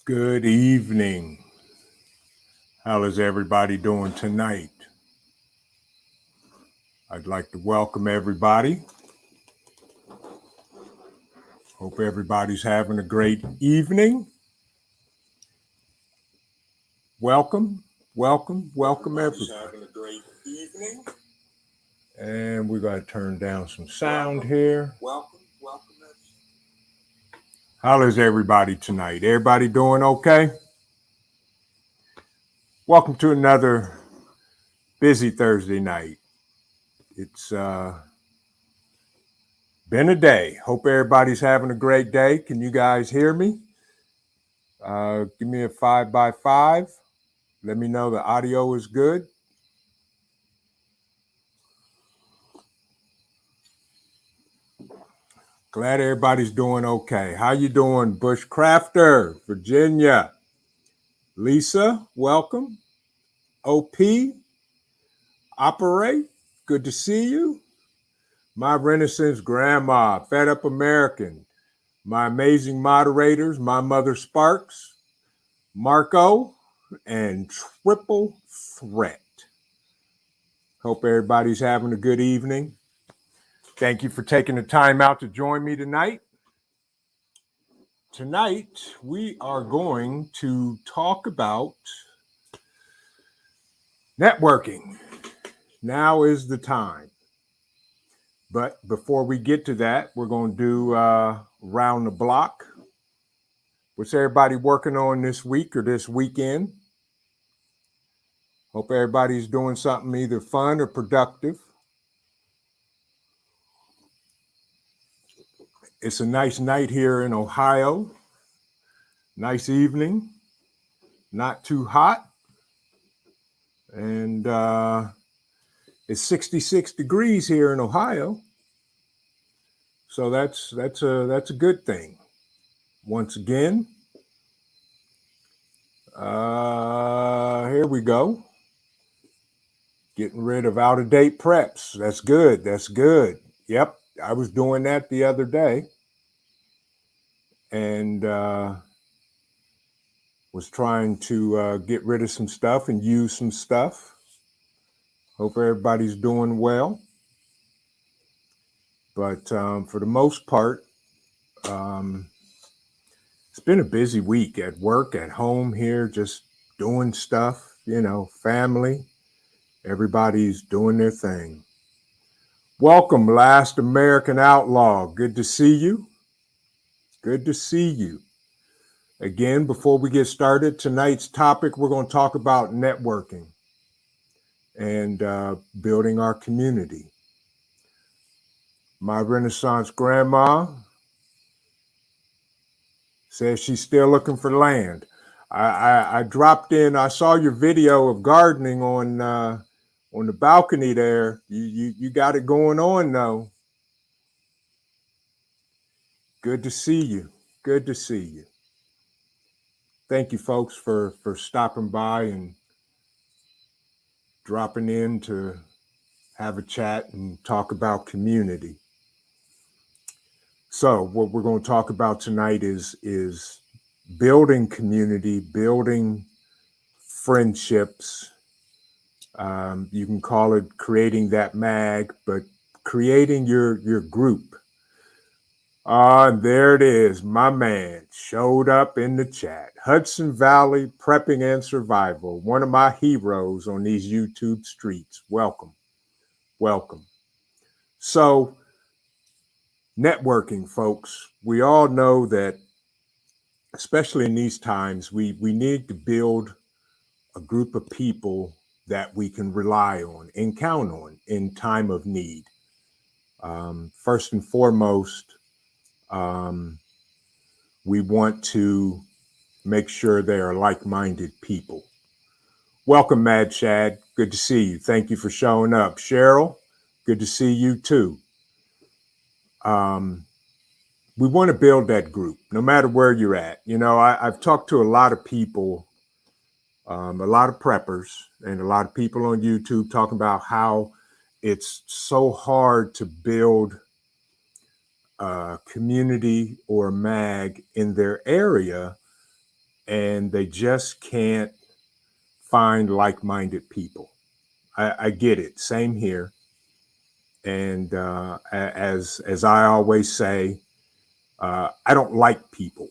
Good evening. How is everybody doing tonight? I'd like to welcome everybody. Hope everybody's having a great evening. Welcome, everybody. Having a great evening. And we're going to turn down some sound here. Welcome. How is everybody tonight? Everybody doing okay? Welcome to another busy Thursday night. It's been a day. Hope everybody's having a great day. Can you guys hear me? Give me a 5x5. Let me know the audio is good. Glad everybody's doing okay. How you doing, Bushcrafter, Virginia? Lisa, welcome. OP, Operate, good to see you. My Renaissance Grandma, Fed Up American. My amazing moderators, my mother Sparks, Marco, and Triple Threat. Hope everybody's having a good evening. Thank you for taking the time out to join me tonight. Tonight, we are going to talk about networking. Now is the time. But before we get to that, we're going to do round the block. What's everybody working on this week or this weekend? Hope everybody's doing something either fun or productive. It's a nice night here in Ohio. Nice evening. Not too hot. And it's 66 degrees here in Ohio. So that's a good thing. Once again, here we go. Getting rid of out-of-date preps. That's good. That's good. Yep, I was doing that the other day. And was trying to get rid of some stuff and use some stuff. Hope everybody's doing well. But for the most part, it's been a busy week at work, at home here, just doing stuff, family. Everybody's doing their thing. Welcome, Last American Outlaw. Good to see you. Good to see you. Again, before we get started, tonight's topic, we're going to talk about networking and building our community. My Renaissance Grandma says she's still looking for land. I dropped in. I saw your video of gardening on the balcony there. You got it going on though. Good to see you. Good to see you. Thank you, folks, for stopping by and dropping in to have a chat and talk about community. So what we're going to talk about tonight is building community, building friendships. You can call it creating that mag, but creating your group. There it is. My man showed up in the chat. Hudson Valley Prepping and Survival, one of my heroes on these YouTube streets. Welcome. Welcome. So, networking, folks. We all know that, especially in these times, we need to build a group of people that we can rely on and count on in time of need. First and foremost, we want to make sure they are like-minded people. Welcome, Mad Shad. Good to see you. Thank you for showing up. Cheryl, good to see you too. We want to build that group, no matter where you're at. I've talked to a lot of people, a lot of preppers, and a lot of people on YouTube talking about how it's so hard to build a community or a mag in their area and they just can't find like-minded people. I get it. Same here. And as I always say, I don't like people.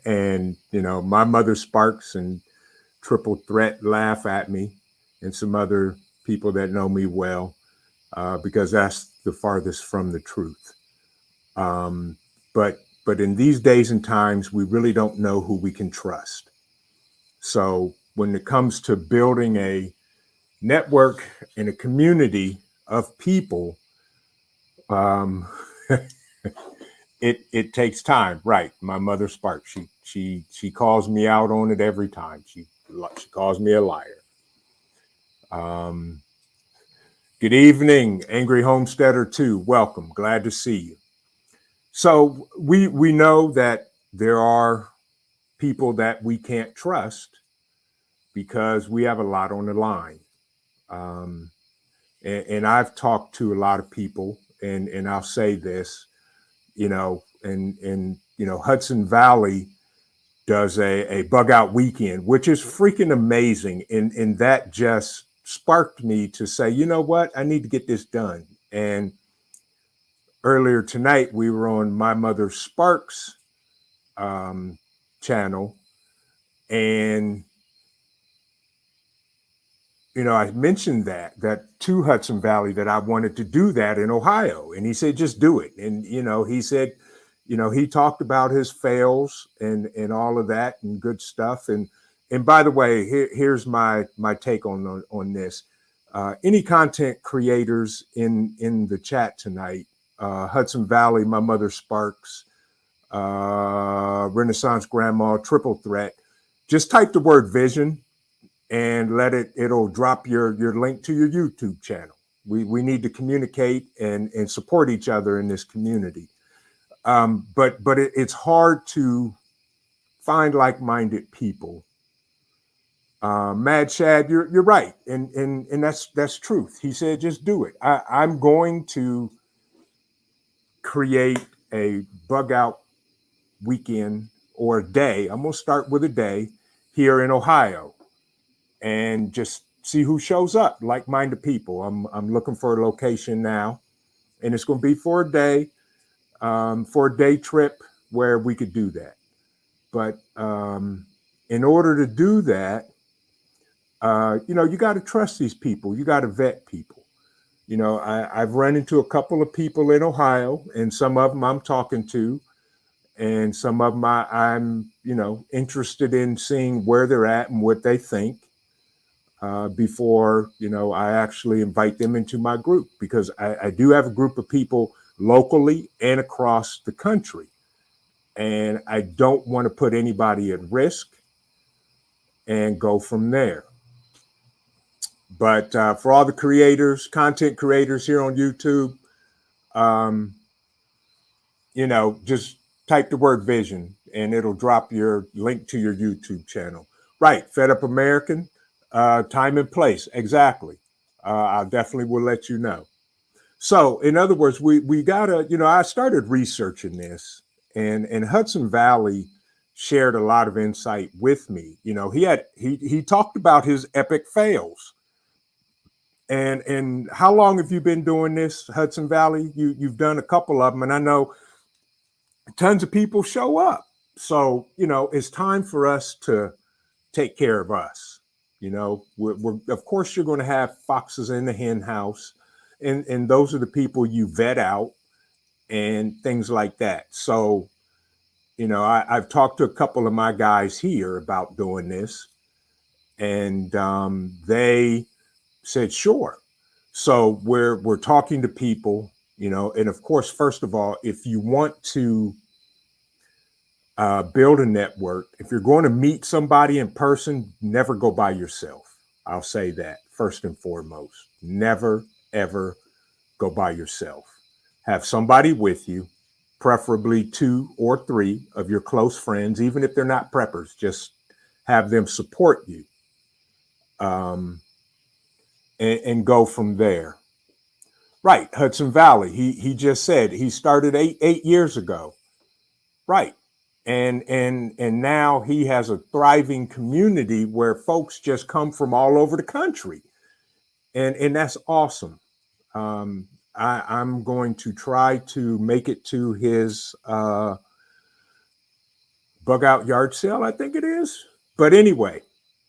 And my mother Sparks and Triple Threat laugh at me, and some other people that know me well, because that's the farthest from the truth. Um, but in these days and times, we really don't know who we can trust. So when it comes to building a network and a community of people, um, it takes time. Right, my mother Spark, she calls me out on it every time. She calls me a liar. Um, Good evening, Angry Homesteader 2. Welcome. Glad to see you. So we know that there are people that we can't trust because we have a lot on the line. Um, and I've talked to a lot of people, and I'll say this, Hudson Valley does a bug out weekend, which is freaking amazing. And that just sparked me to say, you know what, I need to get this done. And earlier tonight, we were on my mother Sparks channel, and I mentioned that to Hudson Valley that I wanted to do that in Ohio, and he said just do it. And he said, he talked about his fails and all of that and good stuff. And by the way, here's my take on this. Any content creators in the chat tonight, Hudson Valley, my mother Sparks, Renaissance Grandma, Triple Threat, just type the word vision and it'll drop your link to your YouTube channel. We need to communicate and support each other in this community. But it's hard to find like-minded people. Mad Shad, you're right, and that's truth. He said just do it. I'm going to create a bug out weekend or a day. I'm going to start with a day here in Ohio and just see who shows up, like-minded people. I'm looking for a location now, and it's going to be for a day trip where we could do that. But in order to do that, you got to trust these people. You got to vet people. I've run into a couple of people in Ohio, and some of them I'm talking to, and some of them I'm interested in seeing where they're at and what they think. Before I actually invite them into my group, because I do have a group of people locally and across the country, and I don't want to put anybody at risk and go from there. But for all the creators, content creators here on YouTube, just type the word vision and it'll drop your link to your YouTube channel. Right, Fed Up American. Time and place, exactly. I definitely will let you know. So, in other words, we gotta, I started researching this, and Hudson Valley shared a lot of insight with me. He talked about his epic fails. And how long have you been doing this, Hudson Valley? You've done a couple of them, and I know tons of people show up. So, it's time for us to take care of us. We're of course you're going to have foxes in the hen house, and those are the people you vet out and things like that. So, I've talked to a couple of my guys here about doing this, and they said sure. So we're talking to people, and of course, first of all, if you want to build a network, if you're going to meet somebody in person, never go by yourself. I'll say that first and foremost. Never, ever go by yourself. Have somebody with you, preferably 2 or 3 of your close friends, even if they're not preppers, just have them support you, and go from there. Right, Hudson Valley. He just said he started eight years ago. Right. And now he has a thriving community where folks just come from all over the country, and that's awesome. I'm going to try to make it to his bug out yard sale, I think it is. But anyway,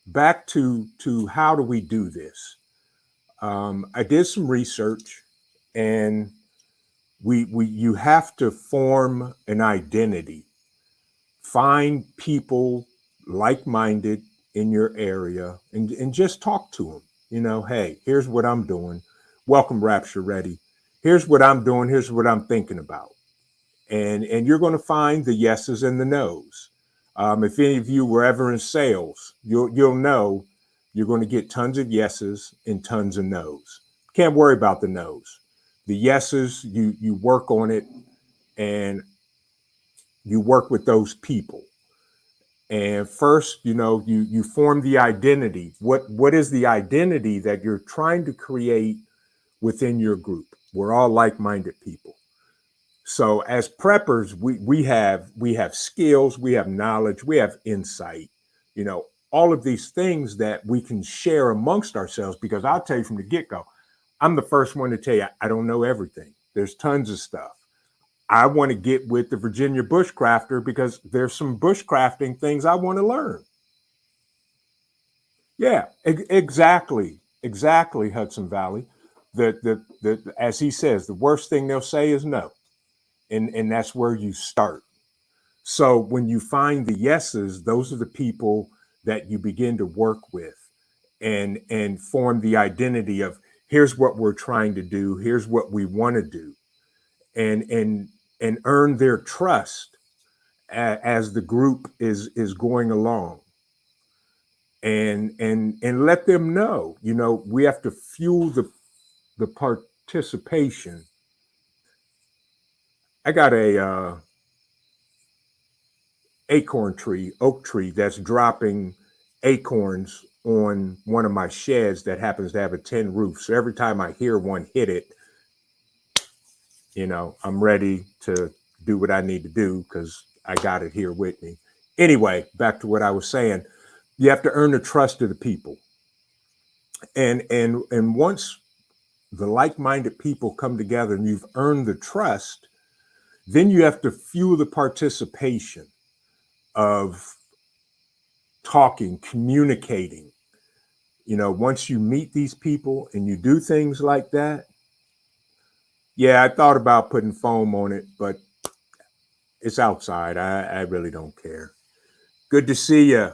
back to how do we do this? I did some research, and we you have to form an identity. Find people like-minded in your area, and just talk to them. Hey, here's what I'm doing. Welcome, Rapture Ready. Here's what I'm doing. Here's what I'm thinking about. And you're going to find the yeses and the nos. If any of you were ever in sales, you'll know you're going to get tons of yeses and tons of nos. Can't worry about the nos. The yeses, you work on it, and you work with those people. And first, you form the identity. What is the identity that you're trying to create within your group? We're all like-minded people. So as preppers, we have skills, we have knowledge, we have insight, all of these things that we can share amongst ourselves. Because I'll tell you from the get-go, I'm the first one to tell you I don't know everything. There's tons of stuff. I want to get with the Virginia bushcrafter because there's some bushcrafting things I want to learn. Yeah, exactly, Hudson Valley. The as he says, the worst thing they'll say is no, and that's where you start. So when you find the yeses, those are the people that you begin to work with, and form the identity of here's what we're trying to do, here's what we want to do, and earn their trust as the group is going along, and let them know, we have to fuel the participation. I got a oak tree that's dropping acorns on one of my sheds that happens to have a tin roof. So every time I hear one hit it, I'm ready to do what I need to do because I got it here with me. Anyway, back to what I was saying. You have to earn the trust of the people. And once the like-minded people come together and you've earned the trust, then you have to fuel the participation of talking, communicating. Once you meet these people and you do things like that, yeah, I thought about putting foam on it, but it's outside. I really don't care. Good to see you.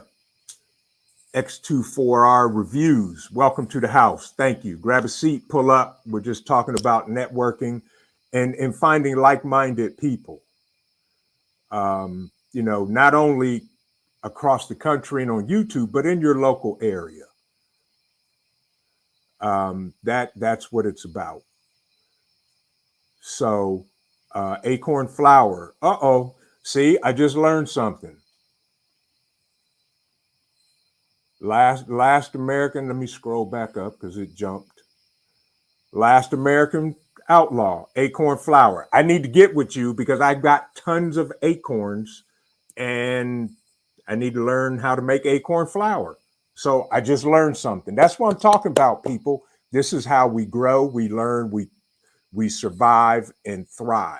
X24R Reviews. Welcome to the house. Thank you. Grab a seat, pull up. We're just talking about networking and finding like-minded people. Not only across the country and on YouTube, but in your local area. That's what it's about. So, acorn flour. Uh-oh. See, I just learned something. Last American, let me scroll back up because it jumped. Last American outlaw, acorn flour. I need to get with you because I got tons of acorns and I need to learn how to make acorn flour. So I just learned something. That's what I'm talking about, people. This is how we grow, we learn, we survive and thrive.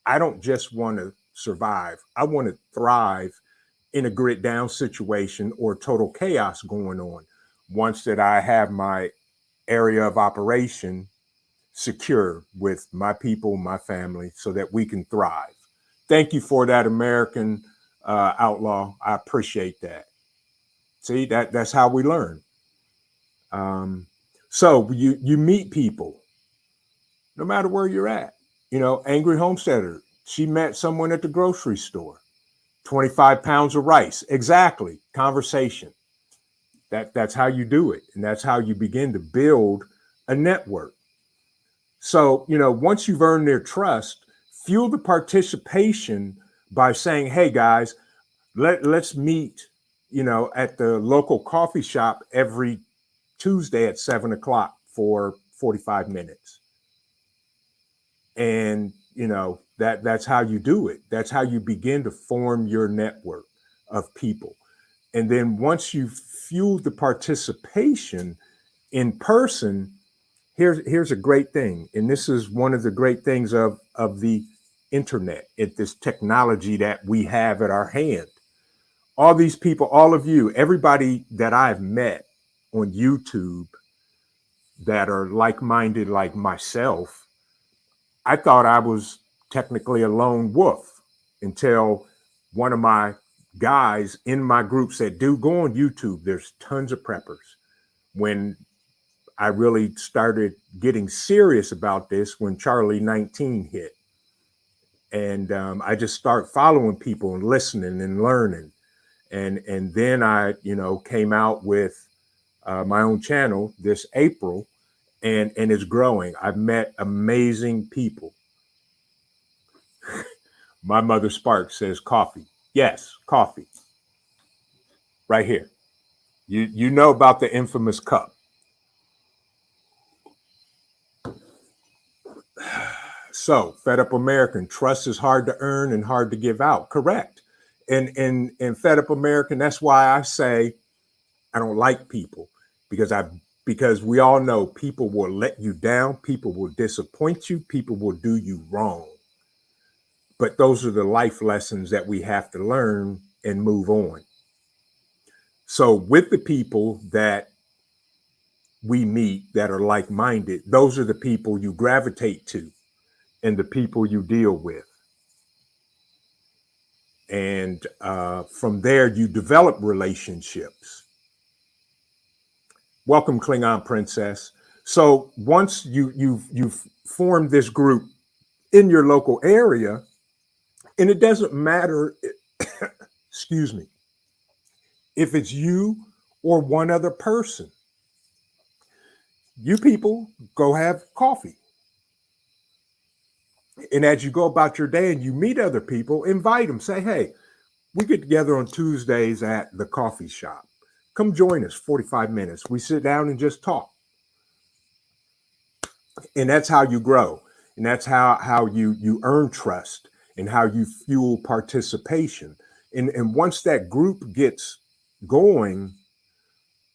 I don't just want to survive. I want to thrive in a grit down situation or total chaos going on. Once that I have my area of operation secure with my people, my family, so that we can thrive. Thank you for that, American outlaw. I appreciate that. See, that's how we learn. So you meet people, no matter where you're at. Angry homesteader. She met someone at the grocery store. 25 pounds of rice. Exactly. Conversation. That's how you do it, and that's how you begin to build a network. So, once you've earned their trust, fuel the participation by saying, hey guys, let's meet, at the local coffee shop every Tuesday at 7 o'clock for 45 minutes. And that's how you do it. That's how you begin to form your network of people. And then once you fuel the participation in person, here's a great thing. And this is one of the great things of the internet, this technology that we have at our hand. All these people, all of you, everybody that I've met on YouTube that are like-minded like myself, I thought I was technically a lone wolf until one of my guys in my group said, dude, go on YouTube. There's tons of preppers. When I really started getting serious about this, when Charlie 19 hit. And I just start following people and listening and learning. And then I, came out with my own channel this April, and it's growing. I've met amazing people. My mother Sparks says coffee. Yes, coffee. Right here. You know about the infamous cup. So, Fed Up American, trust is hard to earn and hard to give out. Correct. And Fed Up American, that's why I say I don't like people, because we all know people will let you down, people will disappoint you, people will do you wrong. But those are the life lessons that we have to learn and move on. So with the people that we meet that are like-minded, those are the people you gravitate to and the people you deal with. And from there, you develop relationships. Welcome, Klingon Princess. So once you've formed this group in your local area, and it doesn't matter, excuse me, if it's you or one other person, you people go have coffee. And as you go about your day and you meet other people, invite them. Say, hey, we get together on Tuesdays at the coffee shop. Come join us, 45 minutes. We sit down and just talk. And that's how you grow. And that's how you earn trust and how you fuel participation. And once that group gets going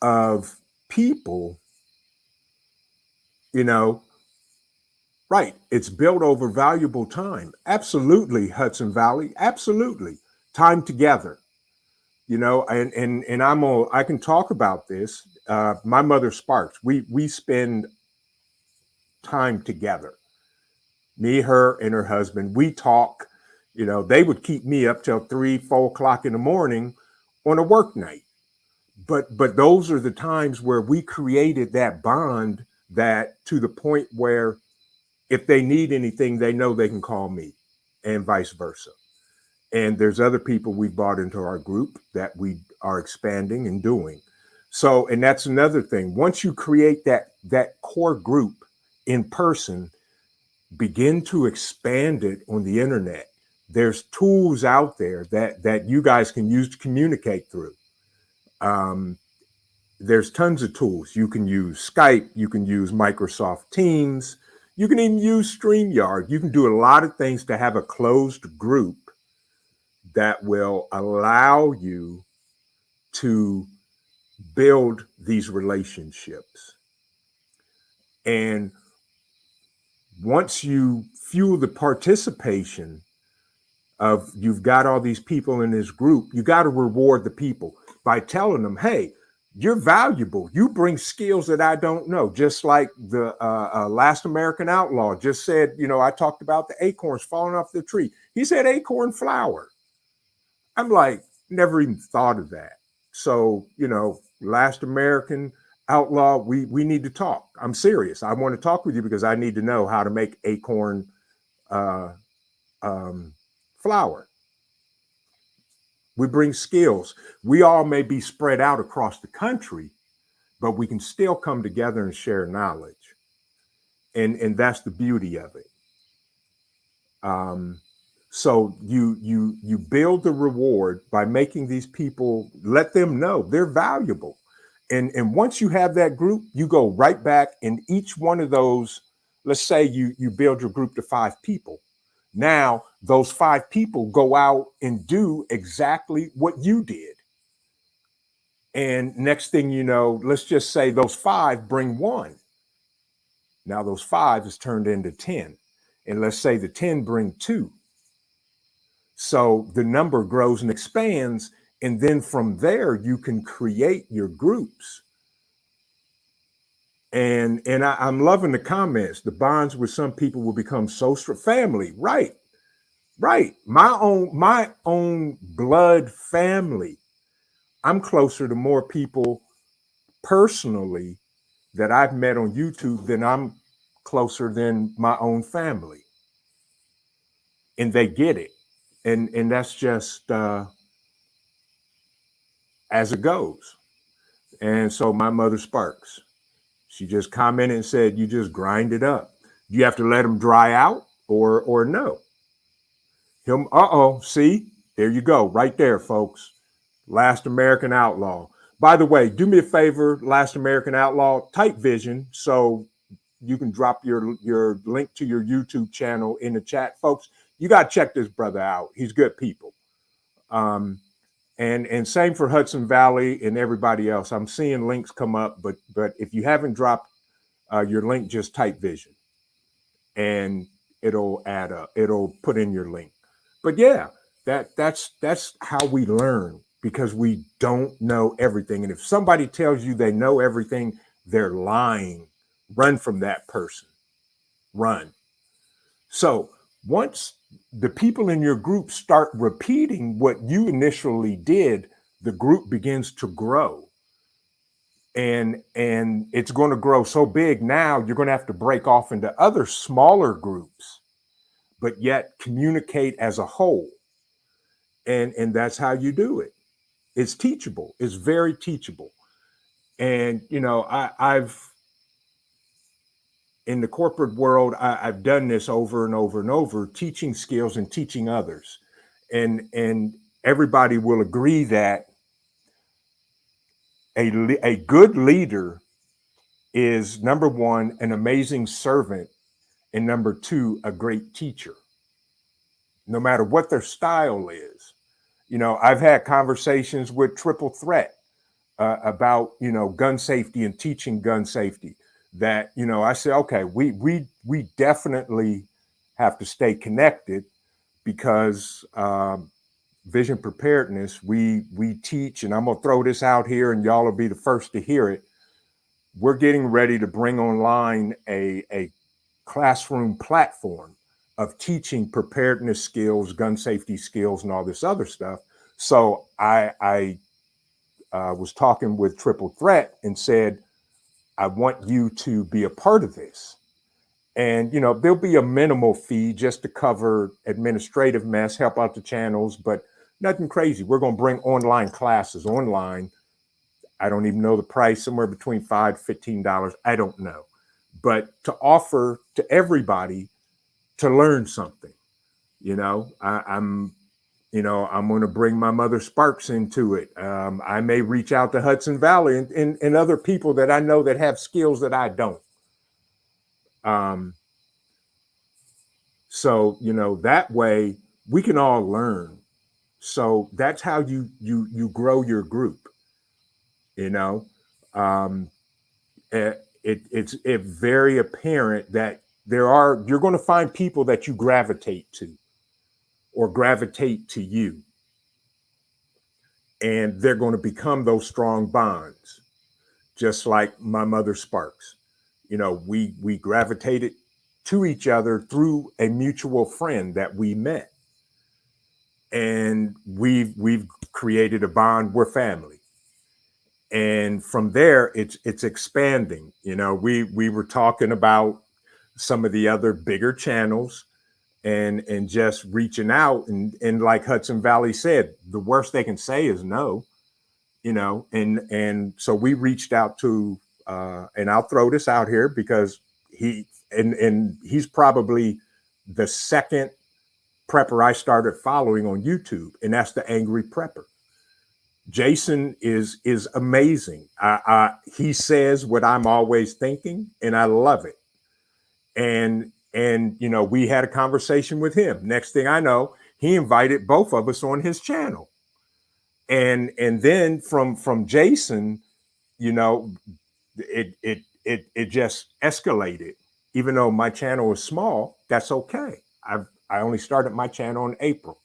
of people, right, it's built over valuable time. Absolutely, Hudson Valley. Absolutely. Time together. And I can talk about this. My mother Sparks, we spend time together. Me, her, and her husband. We talk. They would keep me up till 3, 4 o'clock in the morning on a work night. But those are the times where we created that bond, that to the point where if they need anything, they know they can call me, and vice versa. And there's other people we've brought into our group that we are expanding and doing. So, and that's another thing. Once you create that core group in person, begin to expand it on the internet. There's tools out there that you guys can use to communicate through. There's tons of tools. You can use Skype. You can use Microsoft Teams. You can even use StreamYard. You can do a lot of things to have a closed group that will allow you to build these relationships. And once you fuel the participation of, you've got all these people in this group, you got to reward the people by telling them, hey, you're valuable. You bring skills that I don't know. Just like the last American Outlaw just said, I talked about the acorns falling off the tree. He said acorn flower. I'm like, never even thought of that. So, last American Outlaw, we need to talk. I'm serious. I want to talk with you because I need to know how to make acorn flour. We bring skills. We all may be spread out across the country, but we can still come together and share knowledge. And that's the beauty of it. So you build the reward by making these people, let them know they're valuable. And once you have that group, you go right back, and each one of those, let's say you build your group to 5 people. Now those 5 people go out and do exactly what you did. And next thing you know, let's just say those 5 bring 1. Now those 5 is turned into 10. And let's say the 10 bring 2. So the number grows and expands. And then from there, you can create your groups. And I'm loving the comments. The bonds with some people will become so strong. Family, right, right. My own blood family. I'm closer to more people personally that I've met on YouTube than I'm closer than my own family. And they get it. And that's just as it goes. And so my mother Sparks, she just commented and said, you just grind it up. Do you have to let them dry out or no? See, there you go, right there, folks. Last American Outlaw. By the way, do me a favor, Last American Outlaw, type vision so you can drop your link to your YouTube channel in the chat. Folks, you got to check this brother out. He's good people. And same for Hudson Valley and everybody else. I'm seeing links come up, but if you haven't dropped your link, just type vision and it'll add up. It'll put in your link. But yeah, that's how we learn, because we don't know everything. And if somebody tells you they know everything, they're lying. Run from that person. Run. So once the people in your group start repeating what you initially did, the group begins to grow. And it's going to grow so big now you're going to have to break off into other smaller groups, but yet communicate as a whole. And that's how you do it. It's teachable. It's very teachable. And I've in the corporate world, I've done this over and over and over, teaching skills and teaching others. And everybody will agree that a good leader is, number one, an amazing servant, and number two, a great teacher, no matter what their style is. I've had conversations with Triple Threat about, gun safety and teaching gun safety, that, I say, okay, we definitely have to stay connected, because vision preparedness, we teach, and I'm going to throw this out here and y'all will be the first to hear it. We're getting ready to bring online a classroom platform of teaching preparedness skills, gun safety skills, and all this other stuff. So I was talking with Triple Threat and said, I want you to be a part of this. And, there'll be a minimal fee just to cover administrative mess, help out the channels, but nothing crazy. We're going to bring online classes online. I don't even know the price, somewhere between $5, $15. I don't know. But to offer to everybody to learn something, I'm going to bring my mother Sparks into it. I may reach out to Hudson Valley and other people that I know that have skills that I don't. So, that way we can all learn. So that's how you grow your group. It's very apparent that you're going to find people that you gravitate to or gravitate to you. And they're going to become those strong bonds, just like my mother Sparks. We gravitated to each other through a mutual friend that we met. And we've created a bond. We're family. And from there, it's expanding. We were talking about some of the other bigger channels and just reaching out. And like Hudson Valley said, the worst they can say is no, and so we reached out to, and I'll throw this out here because he's probably the second prepper I started following on YouTube, and that's the Angry Prepper. Jason is amazing. He says what I'm always thinking, and I love it. And And, we had a conversation with him. Next thing I know, he invited both of us on his channel. And then from Jason, you know, it just escalated. Even though my channel is small, that's okay. I only started my channel in April.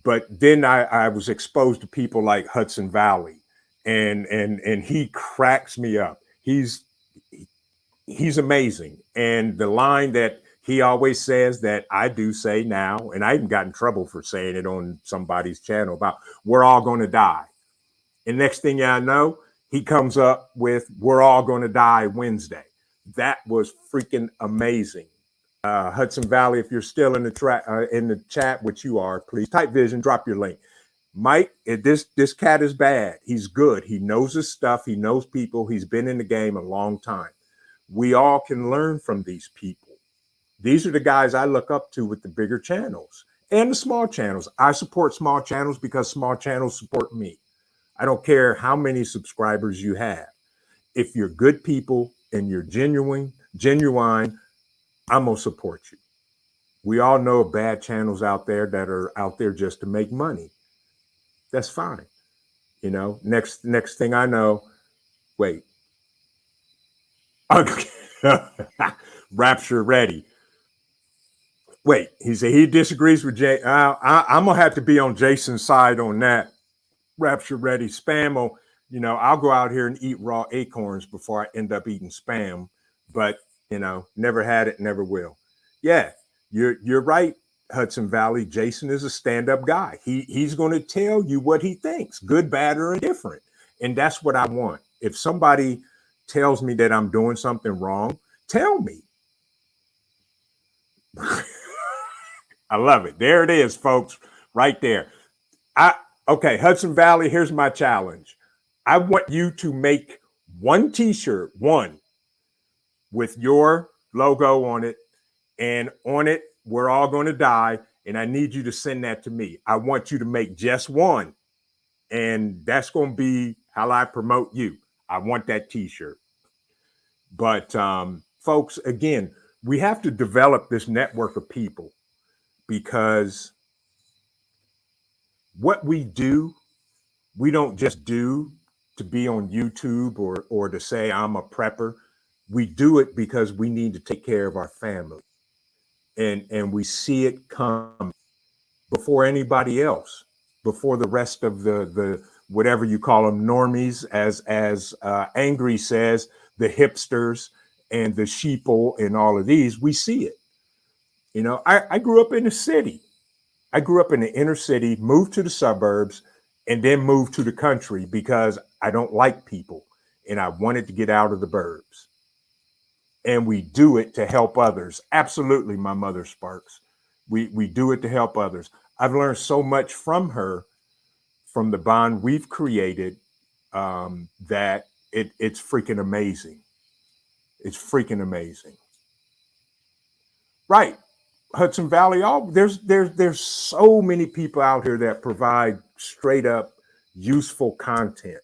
But then I was exposed to people like Hudson Valley, and he cracks me up. He's amazing. And the line that he always says that I do say now, and I even got in trouble for saying it on somebody's channel about we're all going to die. And next thing I know, he comes up with we're all going to die Wednesday. That was freaking amazing. Hudson Valley, if you're still in the chat, which you are, please type vision, drop your link. Mike, this cat is bad. He's good. He knows his stuff. He knows people. He's been in the game a long time. We all can learn from these people. These are the guys I look up to with the bigger channels and the small channels. I support small channels because small channels support me. I don't care how many subscribers you have. If you're good people and you're genuine, I'm going to support you. We all know bad channels out there that are out there just to make money. That's fine. Next thing I know, wait. Rapture ready. Wait, he said he disagrees with Jay. I'm going to have to be on Jason's side on that. Rapture ready. Spam, I'll go out here and eat raw acorns before I end up eating spam. But, never had it, never will. Yeah, you're right, Hudson Valley. Jason is a stand-up guy. He's going to tell you what he thinks, good, bad, or indifferent. And that's what I want. If somebody tells me that I'm doing something wrong, tell me. I love it. There it is, folks, right there. Okay, Hudson Valley, here's my challenge. I want you to make one t-shirt, one, with your logo on it, and on it, we're all going to die, and I need you to send that to me. I want you to make just one, and that's going to be how I promote you. I want that t-shirt. But folks, again, we have to develop this network of people, because what we do, we don't just do to be on YouTube or to say I'm a prepper. We do it because we need to take care of our family. And we see it come before anybody else, before the rest of the whatever you call them, normies, as Angry says, the hipsters and the sheeple and all of these. We see it. I grew up in the city. I grew up in the inner city, moved to the suburbs, and then moved to the country because I don't like people and I wanted to get out of the burbs. And we do it to help others. Absolutely, my mother Sparks. We do it to help others. I've learned so much from her, from the bond we've created, that it's freaking amazing. It's freaking amazing. Right. Hudson Valley, there's so many people out here that provide straight up useful content.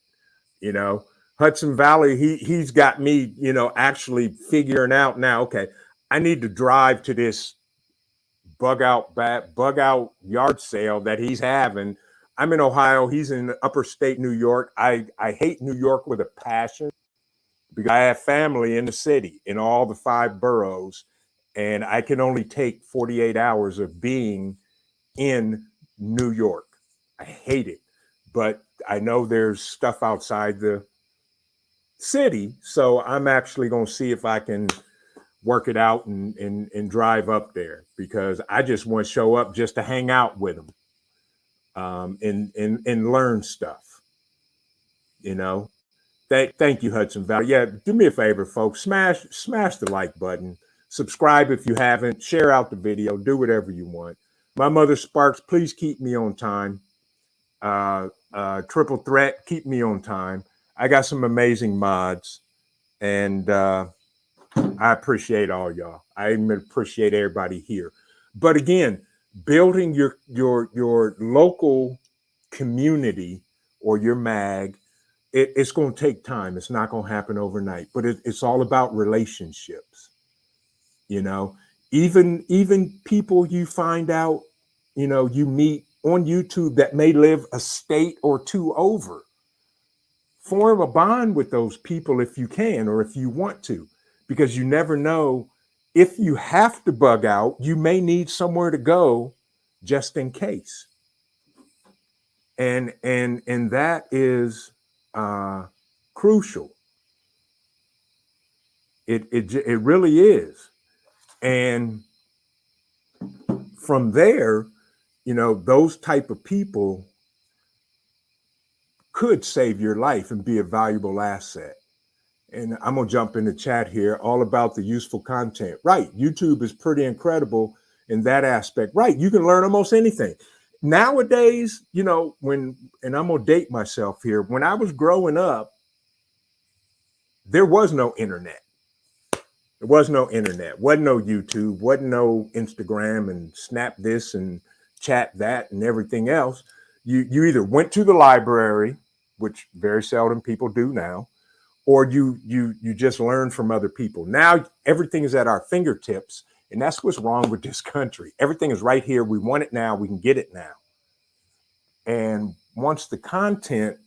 Hudson Valley, he's got me, actually figuring out now, okay, I need to drive to this bug out yard sale that he's having. I'm in Ohio, he's in upstate New York. I hate New York with a passion because I have family in the city, in all the 5 boroughs, and I can only take 48 hours of being in New York. I hate it, but I know there's stuff outside the city, so I'm actually going to see if I can work it out and drive up there, because I just want to show up just to hang out with them, and learn stuff. Thank you, Hudson Valley. Yeah, do me a favor, folks. Smash the like button. Subscribe if you haven't. Share out the video. Do whatever you want. My mother Sparks, please keep me on time. Triple Threat, keep me on time. I got some amazing mods, and I appreciate all y'all. I even appreciate everybody here. But again, building your local community or your mag, it's going to take time. It's not going to happen overnight, but it's all about relationships. Even people you find out, you meet on YouTube that may live a state or two over. Form a bond with those people if you can or if you want to, because you never know. If you have to bug out, you may need somewhere to go just in case. And that is crucial. It really is. And from there, those type of people could save your life and be a valuable asset. And I'm gonna jump in the chat here, all about the useful content. Right, YouTube is pretty incredible in that aspect. Right, you can learn almost anything. Nowadays, and I'm gonna date myself here, when I was growing up, there was no internet. There was no internet, wasn't no YouTube, wasn't no Instagram and snap this and chat that and everything else. You either went to the library, which very seldom people do now, or you just learn from other people. Now everything is at our fingertips, and that's what's wrong with this country. Everything is right here. We want it now. We can get it now. And once the content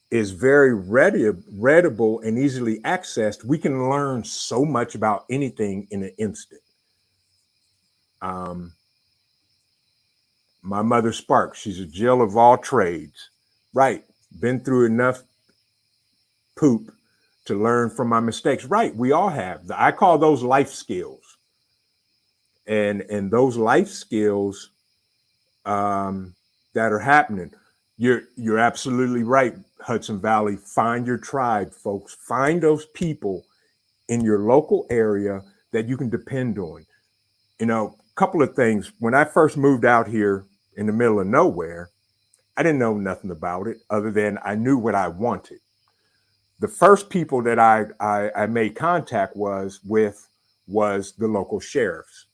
is very readable and easily accessed, we can learn so much about anything in an instant. My mother Sparks, she's a Jill of all trades. Right, been through enough poop to learn from my mistakes. Right, we all have. I call those life skills. And those life skills that are happening. You're absolutely right, Hudson Valley. Find your tribe, folks. Find those people in your local area that you can depend on. A couple of things. When I first moved out here in the middle of nowhere, I didn't know nothing about it other than I knew what I wanted. The first people that I made contact with was the local sheriffs,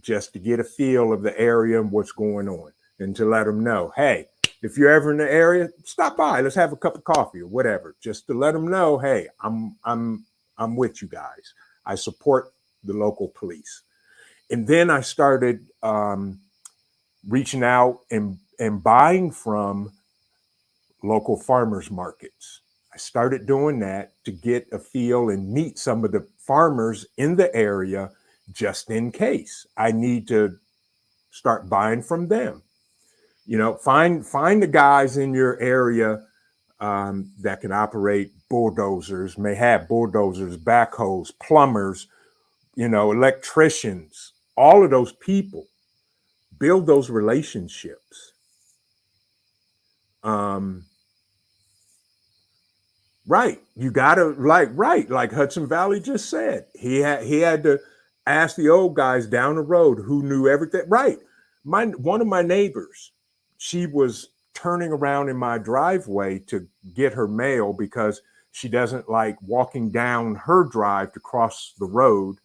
just to get a feel of the area and what's going on, and to let them know, hey, if you're ever in the area, stop by. Let's have a cup of coffee or whatever, just to let them know, hey, I'm with you guys. I support the local police. And then I started reaching out and buying from local farmers markets. I started doing that to get a feel and meet some of the farmers in the area, just in case I need to start buying from them. Find the guys in your area that can operate bulldozers, may have bulldozers, backhoes, plumbers, electricians, all of those people. Build those relationships. Right. You gotta like Hudson Valley just said. He had to ask the old guys down the road who knew everything. Right. One of my neighbors, she was turning around in my driveway to get her mail because she doesn't like walking down her drive to cross the road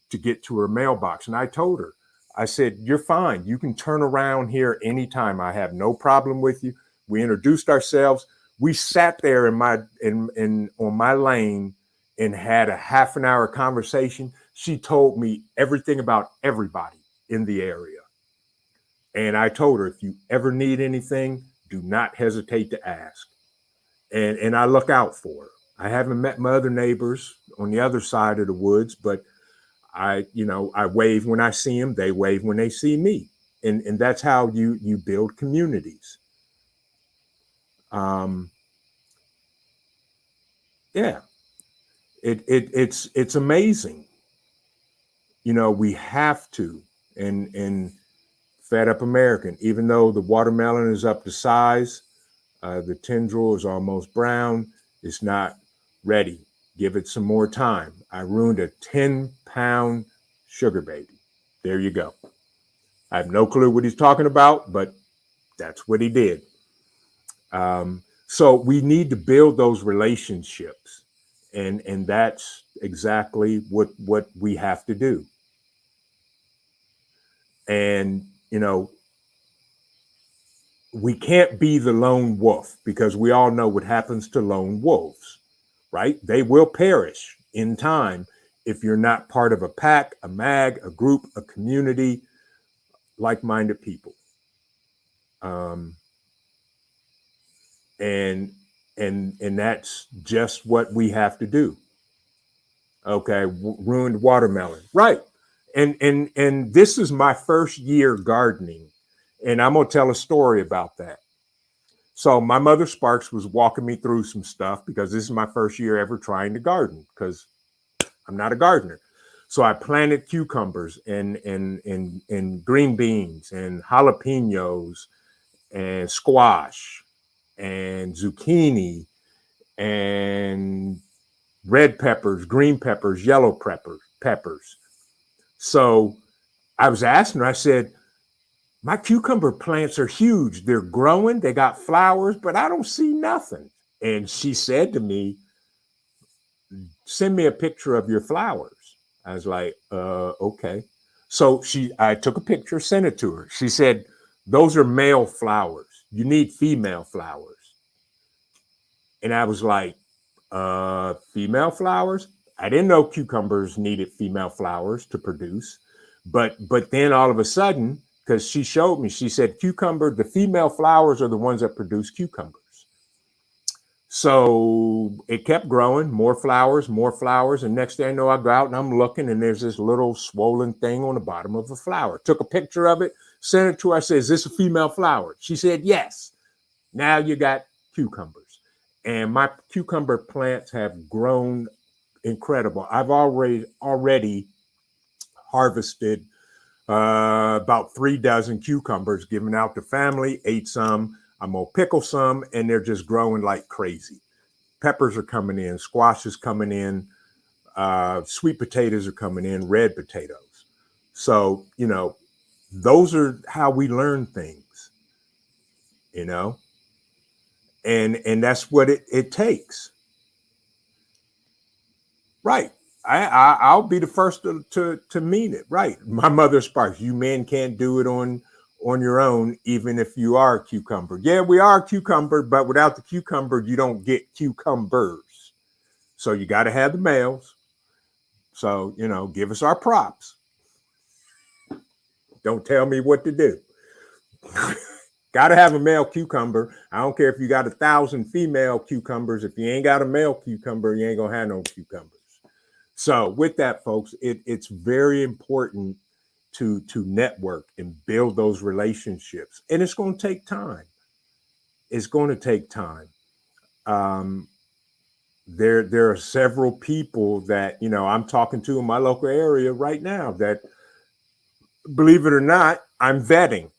to get to her mailbox. And I told her, I said, you're fine. You can turn around here anytime. I have no problem with you. We introduced ourselves. We sat there on my lane and had a half an hour conversation. She told me everything about everybody in the area. And I told her, if you ever need anything, do not hesitate to ask. And I look out for her. I haven't met my other neighbors on the other side of the woods, but I wave when I see them. They wave when they see me. And that's how you build communities. Yeah, it's amazing. We have to, and Fed Up American, even though the watermelon is up to size, the tendril is almost brown, it's not ready. Give it some more time. I ruined a 10-pound sugar baby. There you go. I have no clue what he's talking about, but that's what he did. So we need to build those relationships, and that's exactly what we have to do. And we can't be the lone wolf, because we all know what happens to lone wolves, right? They will perish in time if you're not part of a pack, a mag, a group, a community, like-minded people. Um, and and that's just what we have to do. Okay, ruined watermelon, right? And this is my first year gardening, and I'm gonna tell a story about that. So my mother Sparks was walking me through some stuff because this is my first year ever trying to garden because I'm not a gardener. So I planted cucumbers and green beans and jalapenos and squash and zucchini and red peppers, green peppers, yellow peppers. So I was asking her, I said, my cucumber plants are huge. They're growing, they got flowers, but I don't see nothing. And she said to me, send me a picture of your flowers. I was like, okay. So I took a picture, sent it to her. She said, those are male flowers. You need female flowers. And I was like, female flowers? I didn't know cucumbers needed female flowers to produce. But then all of a sudden, because she showed me, she said, the female flowers are the ones that produce cucumbers. So it kept growing, more flowers. And next thing I know, I go out and I'm looking, and there's this little swollen thing on the bottom of a flower. Took a picture of it, sent it to her. I said, is this a female flower? She said, yes. Now you got cucumbers. And my cucumber plants have grown incredible. I've already harvested about 3 dozen cucumbers, given out to family, ate some. I'm going to pickle some, and they're just growing like crazy. Peppers are coming in, squash is coming in, sweet potatoes are coming in, red potatoes. So, those are how we learn things, and that's what it takes. Right. I'll be the first to mean it. Right. My mother Sparks, you men can't do it on your own, even if you are a cucumber. Yeah, we are a cucumber, but without the cucumber, you don't get cucumbers. So you got to have the males. So, give us our props. Don't tell me what to do. Got to have a male cucumber. I don't care if you got 1,000 female cucumbers. If you ain't got a male cucumber, you ain't going to have no cucumbers. So with that, folks, it's very important to network and build those relationships. And it's going to take time. It's going to take time. There are several people that, I'm talking to in my local area right now that, believe it or not, I'm vetting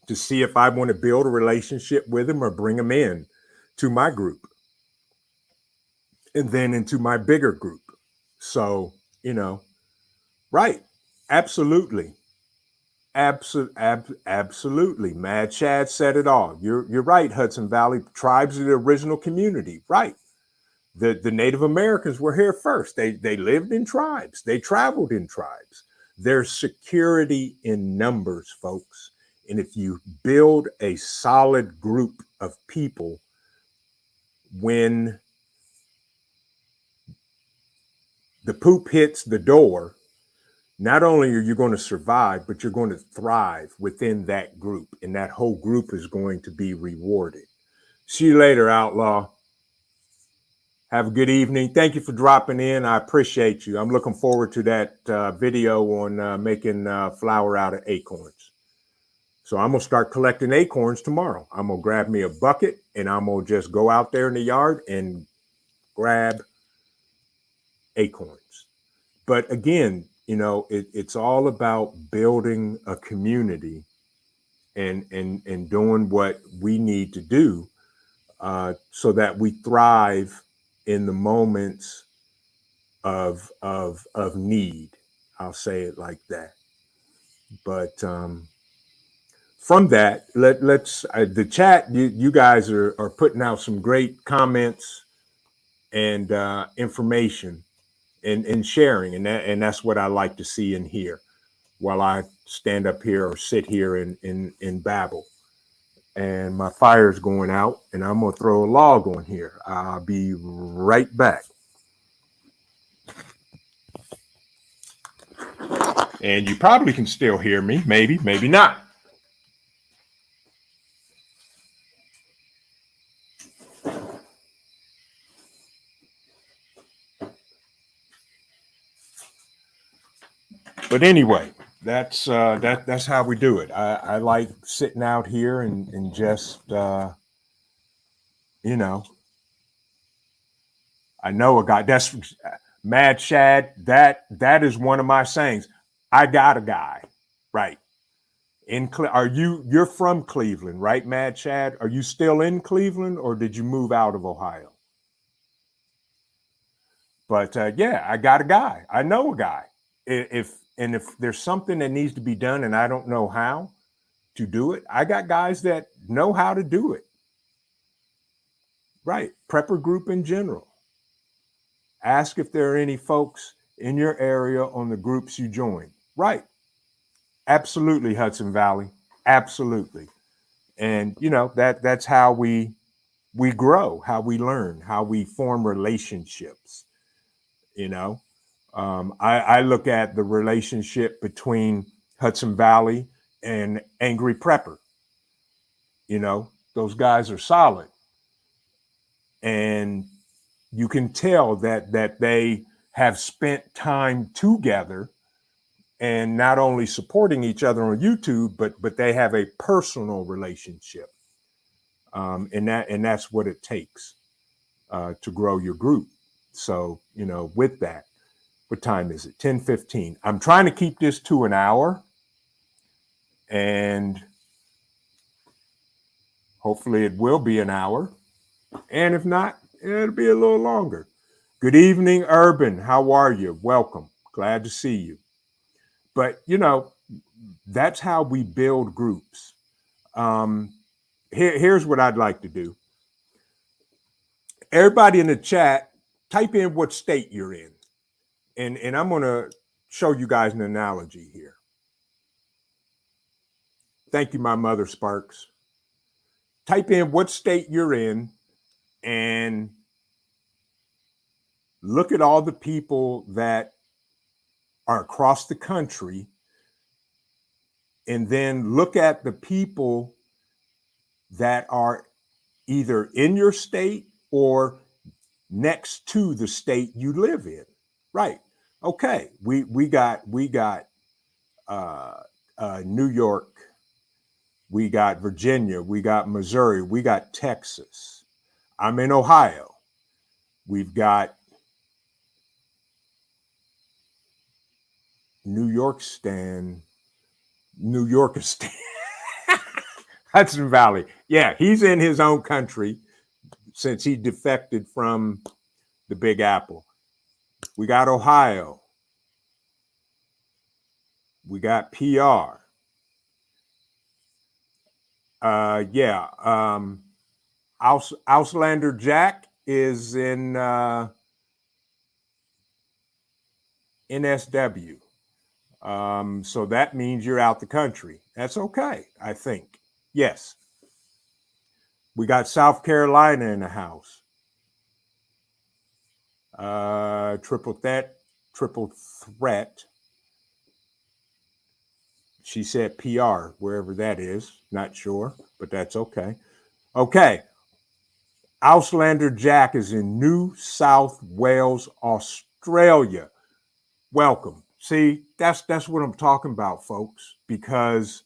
to see if I want to build a relationship with them or bring them in to my group and then into my bigger group. So, right. Absolutely. Absolutely. Mad Chad said it all. You're right, Hudson Valley. Tribes are the original community. Right. The Native Americans were here first. They lived in tribes. They traveled in tribes. There's security in numbers, folks. And if you build a solid group of people, when the poop hits the door, not only are you going to survive, but you're going to thrive within that group, and that whole group is going to be rewarded. See you later, Outlaw. Have a good evening. Thank you for dropping in. I appreciate you. I'm looking forward to that video on making flour out of acorns. So I'm going to start collecting acorns tomorrow. I'm going to grab me a bucket, and I'm going to just go out there in the yard and grab acorns. But again, it's all about building a community and doing what we need to do so that we thrive in the moments of need. I'll say it like that. But from that, let's the chat. You guys are putting out some great comments and information and sharing, and that's what I like to see and hear while I stand up here or sit here and babble. And my fire's going out, and I'm gonna throw a log on here. I'll be right back. And you probably can still hear me, maybe, maybe not. But anyway, that's how we do it. I like sitting out here and just you know, I know a guy. That's Mad Shad. That is one of my sayings. I got a guy, right? Are you're from Cleveland, right, Mad Shad? Are you still in Cleveland, or did you move out of Ohio? But yeah, I got a guy. I know a guy. If there's something that needs to be done and I don't know how to do it, I got guys that know how to do it. Right, prepper group in general. Ask if there are any folks in your area on the groups you join. Right, absolutely, Hudson Valley, absolutely. And that's how we grow, how we learn, how we form relationships. You know, I look at the relationship between Hudson Valley and Angry Prepper. Those guys are solid, and you can tell that they have spent time together and not only supporting each other on YouTube, but they have a personal relationship, and that's what it takes to grow your group. So with that, what time is it? 10:15. I'm trying to keep this to an hour, and hopefully it will be an hour. And if not, it'll be a little longer. Good evening, Urban. How are you? Welcome. Glad to see you. But that's how we build groups. Here's what I'd like to do. Everybody in the chat, type in what state you're in. And I'm going to show you guys an analogy here. Thank you, my mother, Sparks. Type in what state you're in and look at all the people that are across the country, and then look at the people that are either in your state or next to the state you live in. Right. Okay. We got New York, we got Virginia, we got Missouri, we got Texas. I'm in Ohio. We've got New Yorkistan. Hudson Valley. Yeah, he's in his own country since he defected from the Big Apple. We got Ohio. We got PR. Auslander Jack is in NSW. So that means you're out the country. That's okay, I think. Yes. We got South Carolina in the house. Triple threat. She said PR, wherever that is. Not sure, but that's okay. Okay. Auslander Jack is in New South Wales, Australia. Welcome. See, that's what I'm talking about, folks, because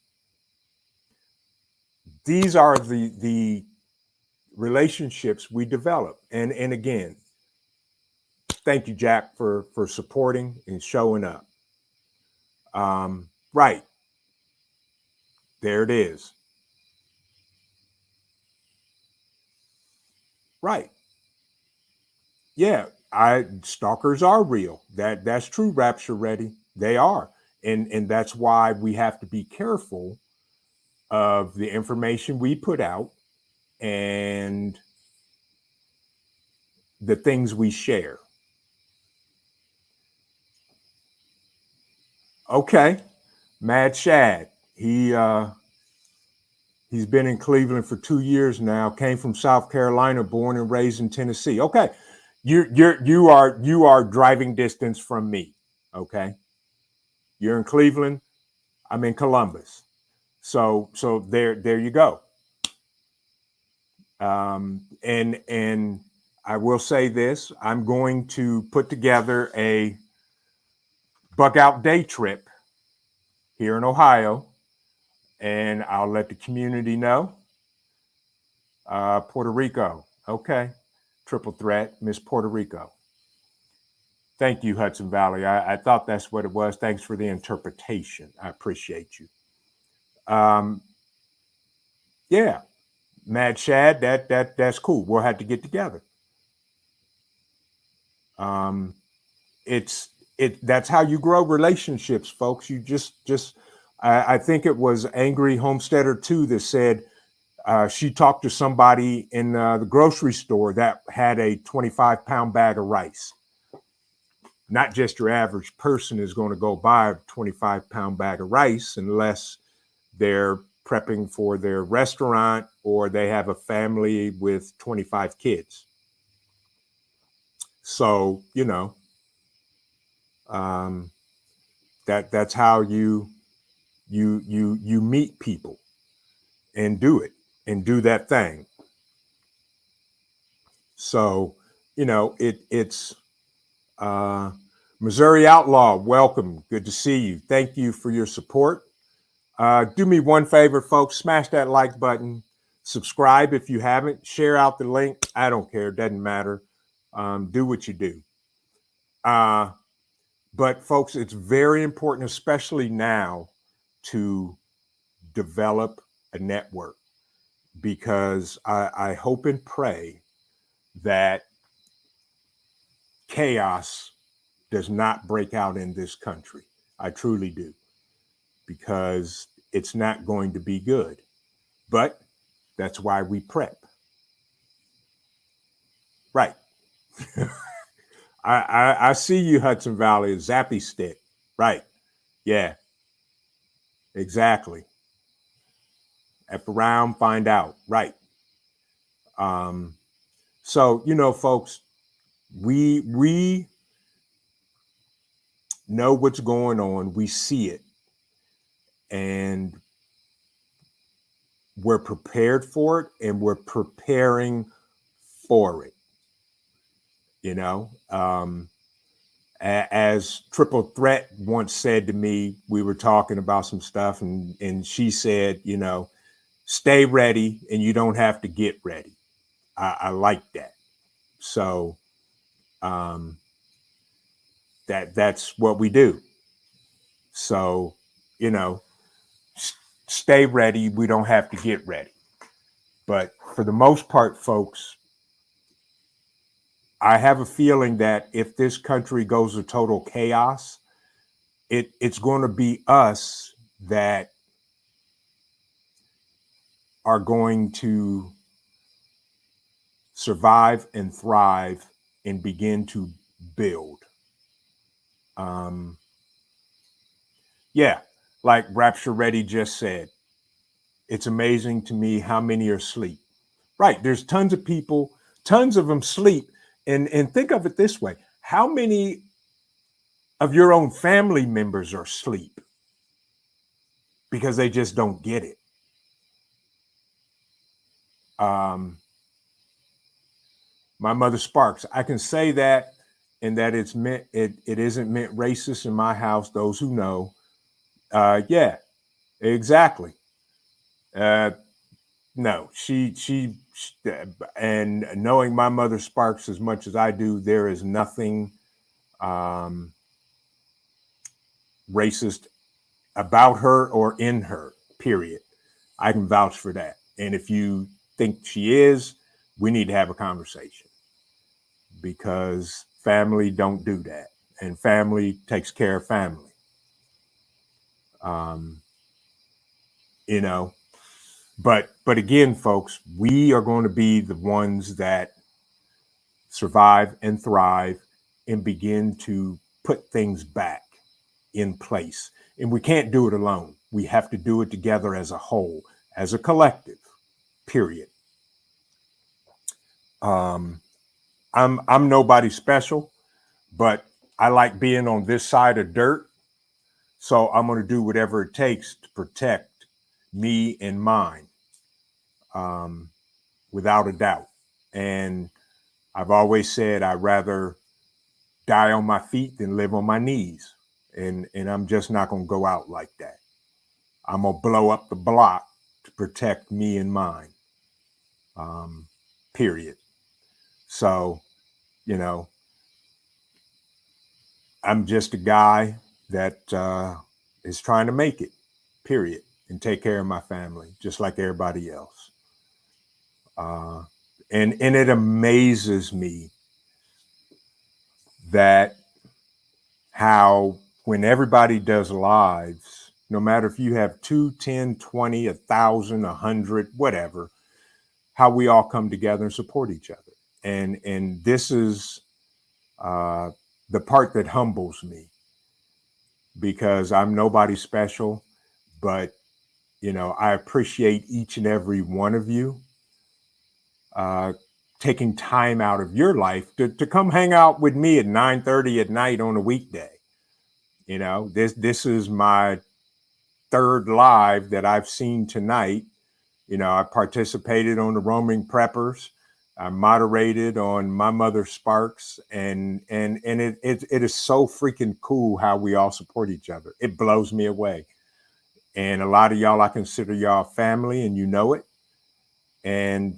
these are the relationships we develop. And again, thank you, Jack, for supporting and showing up. Right. There it is. Right. Yeah, stalkers are real. That's true, Rapture Ready. They are. And that's why we have to be careful of the information we put out and the things we share. Okay. Mad Shad. He's been in Cleveland for 2 years now, came from South Carolina, born and raised in Tennessee. Okay. You are driving distance from me. Okay. You're in Cleveland. I'm in Columbus. So there you go. And I will say this: I'm going to put together a bug out day trip here in Ohio, and I'll let the community know. Puerto Rico, okay, triple threat, Miss Puerto Rico. Thank you, Hudson Valley. I thought that's what it was. Thanks for the interpretation. I appreciate you. Yeah, Mad Shad, that's cool. We'll have to get together. It's that's how you grow relationships, folks. You just I think it was Angry Homesteader 2 that said she talked to somebody in the grocery store that had a 25-pound bag of rice. Not just your average person is going to go buy a 25-pound bag of rice unless they're prepping for their restaurant or they have a family with 25 kids. So, that's how you meet people and do that thing. So, it's Missouri Outlaw. Welcome. Good to see you. Thank you for your support. Do me one favor, folks. Smash that like button. Subscribe if you haven't. Share out the link. I don't care. It doesn't matter. Do what you do. But folks, it's very important, especially now, to develop a network, because I hope and pray that chaos does not break out in this country. I truly do, because it's not going to be good. But that's why we prep. Right. I see you, Hudson Valley, a zappy stick. Right. Yeah, exactly. F around, find out. Right. So, folks, we know what's going on. We see it. And we're prepared for it, and we're preparing for it. As Triple Threat once said to me, we were talking about some stuff, and she said, stay ready and you don't have to get ready. I like that. So that's what we do. So, stay ready. We don't have to get ready. But for the most part, folks, I have a feeling that if this country goes to total chaos, it's going to be us that are going to survive and thrive and begin to build. Yeah, like Rapture Ready just said, it's amazing to me how many are asleep. Right, there's tons of people, tons of them sleep. And think of it this way: how many of your own family members are asleep because they just don't get it? My mother Sparks, I can say that, and that it isn't meant racist in my house. Those who know, yeah, exactly. No, she, and knowing my mother Sparks as much as I do, there is nothing racist about her or in her, period. I can vouch for that. And if you think she is, we need to have a conversation, because family don't do that. And family takes care of family. But again, folks, we are going to be the ones that survive and thrive and begin to put things back in place. And we can't do it alone. We have to do it together as a whole, as a collective, period. I'm nobody special, but I like being on this side of dirt. So I'm going to do whatever it takes to protect me and mine, without a doubt. And I've always said I'd rather die on my feet than live on my knees. And I'm just not going to go out like that. I'm going to blow up the block to protect me and mine, period. So, I'm just a guy that is trying to make it, period, and take care of my family, just like everybody else. And it amazes me that how when everybody does lives, no matter if you have 2, 10, 20, 1,000, 100, whatever, how we all come together and support each other. And this is the part that humbles me, because I'm nobody special, but I appreciate each and every one of you taking time out of your life to come hang out with me at 9:30 at night on a weekday. This is my third live that I've seen tonight. I participated on the Roaming Preppers. I moderated on My Mother Sparks, and it is so freaking cool how we all support each other. It blows me away. And a lot of y'all, I consider y'all family, and you know it. And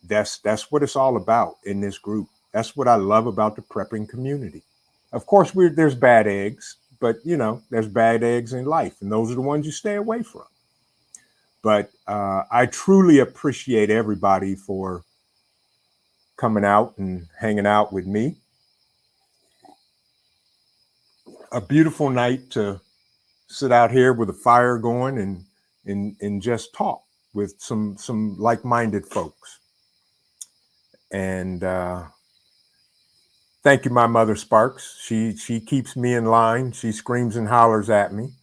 that's what it's all about in this group. That's what I love about the prepping community. Of course, there's bad eggs, but there's bad eggs in life, and those are the ones you stay away from. But I truly appreciate everybody for coming out and hanging out with me. A beautiful night to sit out here with a fire going and just talk with some like-minded folks. And thank you, My Mother Sparks. She keeps me in line. She screams and hollers at me.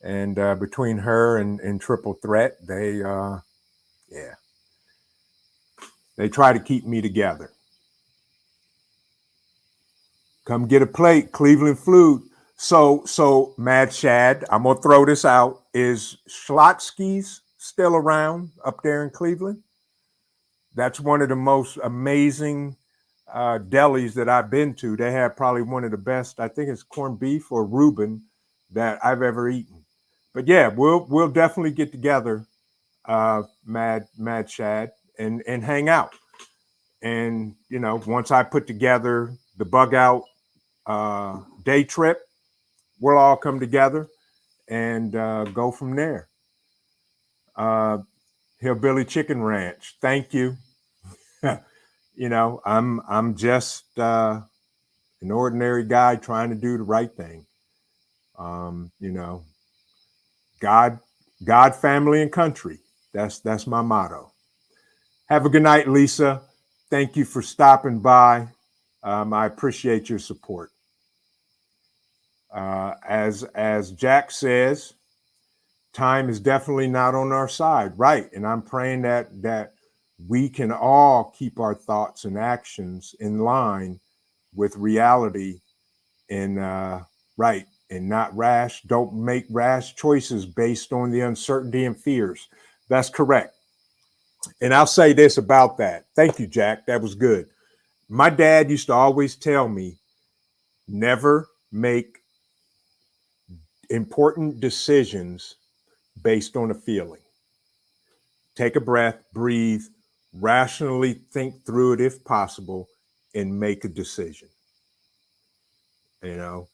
And between her and Triple Threat, they try to keep me together. Come get a plate, Cleveland Flute. So Mad Shad, I'm gonna throw this out. Is Schlotsky's still around up there in Cleveland? That's one of the most amazing delis that I've been to. They have probably one of the best, I think it's corned beef or Reuben, that I've ever eaten. But yeah, we'll definitely get together, Mad Shad, and hang out. And once I put together the bug out day trip, we'll all come together and go from there. Hillbilly Chicken Ranch, thank you. I'm just an ordinary guy trying to do the right thing. God, family, and country. That's my motto. Have a good night, Lisa. Thank you for stopping by. I appreciate your support. As Jack says, time is definitely not on our side, right? And I'm praying that we can all keep our thoughts and actions in line with reality, and right, and not rash. Don't make rash choices based on the uncertainty and fears. That's correct. And I'll say this about that. Thank you, Jack. That was good. My dad used to always tell me, never make important decisions based on a feeling. Take a breath, breathe, rationally think through it if possible, and make a decision. You're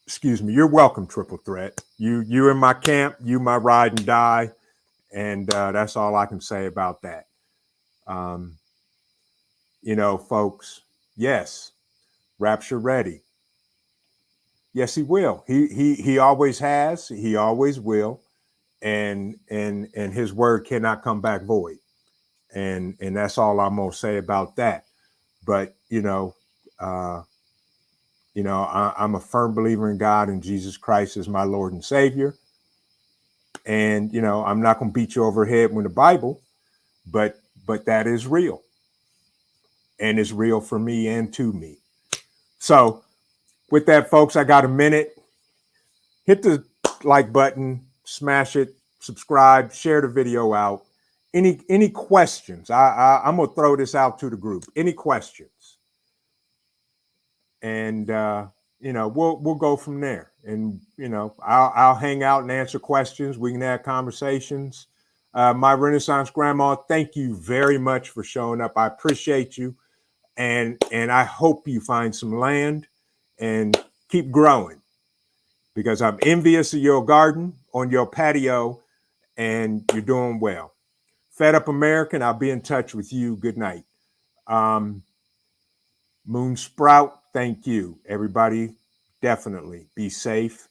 excuse me, you're welcome, Triple Threat. You in my camp, you my ride and die, and that's all I can say about that. Folks, yes, Rapture ready. Yes, he will. He always has. He always will, and his word cannot come back void. And that's all I'm gonna say about that. But I'm a firm believer in God and Jesus Christ as my Lord and Savior. And I'm not gonna beat you over the head with the Bible, but that is real, and it's real for me and to me. So with that, folks, I got a minute. Hit the like button, smash it, subscribe, share the video out. Any questions? I'm gonna throw this out to the group. Any questions? And we'll go from there. And I'll hang out and answer questions. We can have conversations. My Renaissance grandma, thank you very much for showing up. I appreciate you, and I hope you find some land and keep growing, because I'm envious of your garden on your patio, and you're doing well. Fed Up American, I'll be in touch with you. Good night. Moon Sprout, thank you. Everybody, definitely be safe.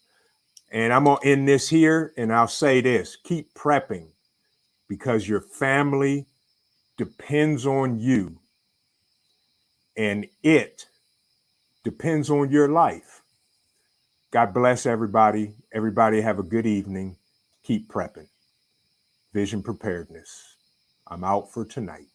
And I'm going to end this here, and I'll say this: keep prepping, because your family depends on you, and it depends on your life. God bless everybody. Everybody have a good evening. Keep prepping. Vision Preparedness. I'm out for tonight.